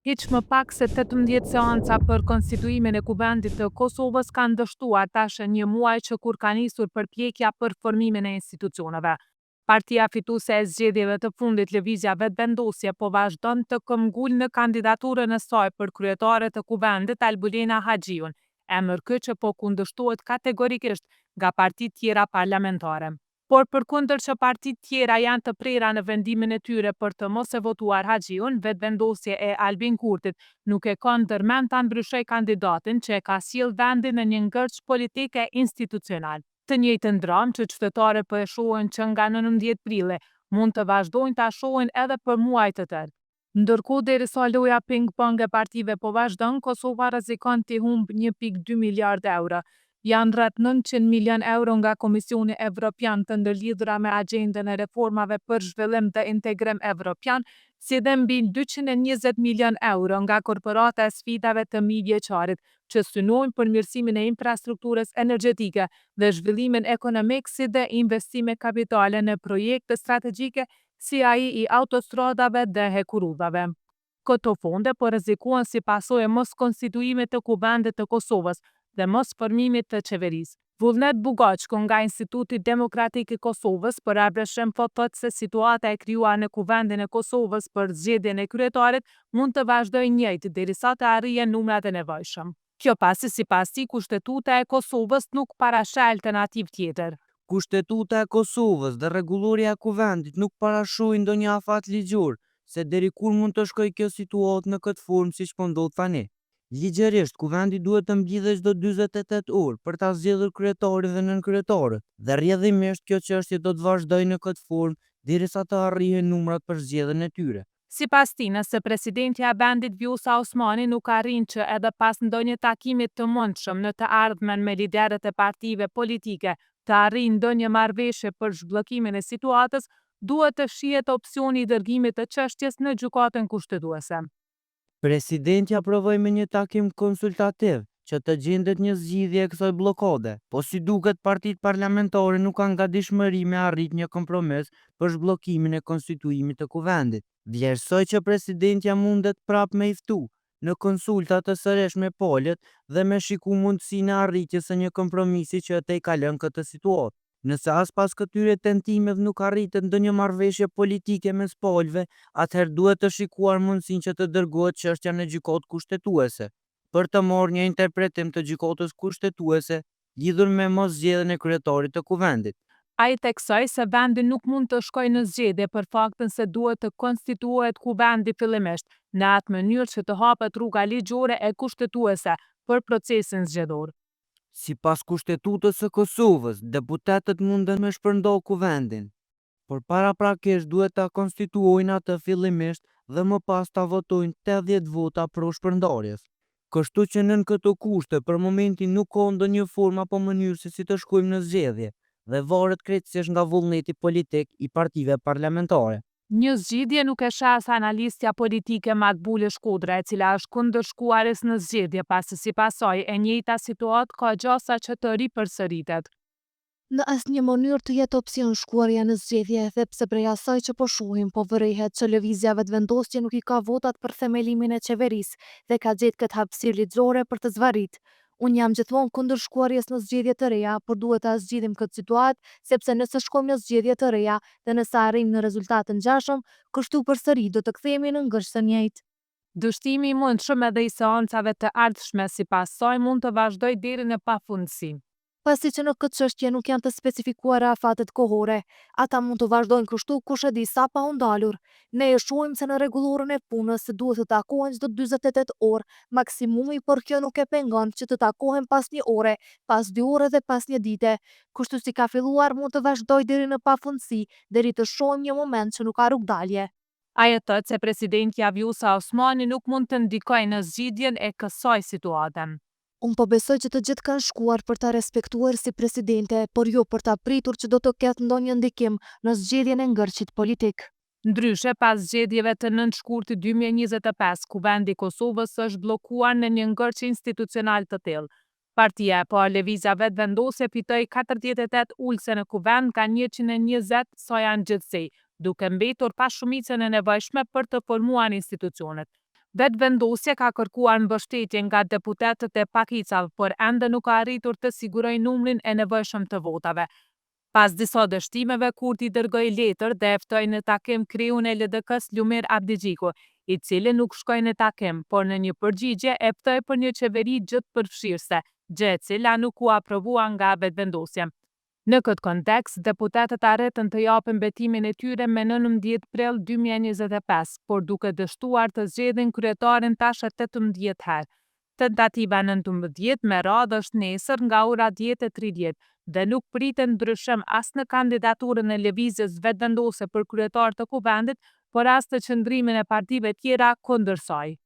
Hiç më pak se 18 seanca për konstituimin e Kuvendit të Kosovës kanë dështuar tash një muaj që kur ka nisur përpjekja për formimin e institucioneve. Partia fituese e zgjedhjeve të fundit, Lëvizja Vetëvendosje, po vazhdon të këmbgul në kandidaturën e saj për kryetare të Kuvendit Albulena Haxhiun, emër ky që po kundërshtohet kategorikisht nga partitë tjera parlamentare. Por përkundër që partitë tjera janë të prera në vendimin e tyre për të mos e votuar Haxhiun, Vetëvendosje e Albin Kurtit nuk e ka ndërmend ta ndryshojë kandidatin që e ka sjellë vendin në një ngërç politike institucional. Të njëjtën dramë që qytetarët po e shohin që nga 19 prilli mund të vazhdojnë ta shohin edhe për muaj të tërë. Ndërkohë, derisa loja ping-pong e partive po vazhdon, Kosova rrezikon t'i humbë 1.2 miliard euro. Janë rreth 900 milion euro nga Komisioni Evropian të ndërlidhura me agjendën e reformave për zhvillim dhe integrim evropian, si dhe mbi 220 milion euro nga korporata e sfidave të mijëvjeçarit, që synojnë përmirësimin e infrastrukturës energjetike dhe zhvillimin ekonomik, si dhe investime kapitale në projekte strategjike si ai i autostradave dhe hekurudhave. Këto fonde po rrezikohen si pasojë e mos konstituimit të Kuvendit të Kosovës dhe mos formimit të qeverisë. Vullnet Bugaçku nga Instituti Demokratik i Kosovës për Arbërshëm thotë se situata e krijuar në Kuvendin e Kosovës për zgjedhjen e kryetarit mund të vazhdojë njëjtë derisa të arrijë numrat e nevojshëm. Kjo pasi sipas tij Kushtetuta e Kosovës nuk parasheh alternativë tjetër. Kushtetuta e Kosovës dhe rregulloria e Kuvendit nuk parashojnë ndonjë afat ligjor se deri kur mund të shkojë kjo situatë në këtë formë siç po ndodh tani. Ligjërisht, Kuvendi duhet të mbledhej çdo 48 orë për ta zgjedhur kryetarin dhe nënkryetarin, dhe rrjedhimisht kjo çështje do të vazhdojë në këtë formë derisa të arrihen numrat për zgjedhjen e tyre. Sipas tij, nëse presidentja e vendit Vjosa Osmani nuk arrin që edhe pas ndonjë takimi të mundshëm në të ardhmen me liderët e partive politike të arrijë ndonjë marrëveshje për zhbllokimin e situatës, duhet të shihet opsioni i dërgimit të çështjes në gjykatën kushtetuese. Presidenti aprovoi me një takim konsultativ që të gjendet një zgjidhje e kësaj bllokade, po si duket partitë parlamentare nuk kanë gatishmëri me arrit një kompromis për zhbllokimin e konstituimit të Kuvendit. Vlerësoj që presidentja mundet prap me i ftu në konsulta të sëreshme palët dhe me shiku mundësinë e arritjes së një kompromisi që të i kalon këtë situatë. Nëse as pas këtyre tentimeve nuk arritet ndonjë marrëveshje politike mes palëve, atëherë duhet të shikuar mundësinë që të dërgohet çështja në gjykatë kushtetuese, për të marrë një interpretim të gjykatës kushtetuese lidhur me moszgjedhjen e kryetarit të Kuvendit. Ai theksoi se vendi nuk mund të shkojë në zgjedhje për faktin se duhet të konstituohet Kuvendi fillimisht, në atë mënyrë që të hapet rruga ligjore e kushtetuese për procesin zgjedhor. Sipas Kushtetutës së Kosovës, deputetët munden me shpërnda Kuvendin, por paraprakisht duhet ta konstituojnë atë fillimisht dhe më pas ta votojnë 80 vota pro shpërndarjes. Kështu që nën këto kushte për momentin nuk ka ndonjë formë apo mënyrë se si të shkojmë në zgjedhje dhe varet krejtësisht nga vullneti politik i partive parlamentare. Një zgjidhje nuk e sheh as analistja politike Makbule Shkodra, e cila është kundër shkuarjes në zgjedhje, pasi sipas saj e njëjta situatë ka gjasa që të ripërsëritet. Në asnjë mënyrë të jetë opsion shkuarja në zgjedhje, dhe pse prej asaj që po shohim po vërehet që Lëvizja Vetëvendosje nuk i ka votat për themelimin e qeverisë dhe ka gjetë këtë hapësirë ligjore për të zvarrit. Unë jam gjithmonë kundër shkuarjes në zgjedhje të reja, por duhet ta zgjidhim këtë situatë, sepse nëse shkojmë në zgjedhje të reja dhe nëse arrijmë në rezultat të ngjashëm, kështu përsëri do të kthehemi në ngërç të njëjtë. Dështimi i mundshëm edhe i seancave të ardhshme sipas saj mund të vazhdojë deri në pafundësi. Pasi që në këtë çështje nuk janë të specifikuara afatet kohore, ata mund të vazhdojnë kështu kush e di sa pa u ndalur. Ne e shohim se në rregullorën e punës se duhet të takohen çdo 48 orë maksimumi, por kjo nuk e pengon që të takohen pas një ore, pas 2 ore dhe pas një dite. Kështu si ka filluar mund të vazhdojë deri në pafundësi, deri të shohim një moment që nuk ka rrugdalje. Ai thotë se presidentja Vjosa Osmani nuk mund të ndikojë në zgjidhjen e kësaj situate. Unë po besoj që të gjithë kanë shkuar për ta respektuar si presidente, por jo për ta pritur që do të ketë ndonjë ndikim në zgjedhjen e ngërçit politik. Ndryshe, pas zgjedhjeve të 9 shkurtit 2025, Kuvendi i Kosovës është bllokuar në një ngërç institucional të tillë. Partia e parë Lëvizja Vetëvendosje fitoi 48 ulse në Kuvend nga 120 sa janë gjithsej, duke mbetur pa shumicën e nevojshme për të formuar institucionet. Vetëvendosja ka kërkuar mbështetje nga deputetët e pakicave, por ende nuk ka arritur të sigurojë numrin e nevojshëm të votave. Pas disa dështimeve, Kurti dërgoi letër dhe e ftoi në takim kriun e LDK-s Lumir Abdigjiku, i cili nuk shkoi në takim, por në një përgjigje e ftoi për një qeveri gjithëpërfshirëse, gjë e cila nuk u aprovua nga vetëvendosja. Në këtë kontekst, deputetët arritën të japin betimin e tyre me 19 prill 2025, por duke dështuar të zgjedhin kryetarin tash 18 herë. Tentativa 19 me radhë është nesër nga ora 10:30 dhe nuk pritet ndryshim as në kandidaturën e lëvizjes vetëvendose për kryetar të kuvendit, por as të qëndrimin e partive tjera kundër saj.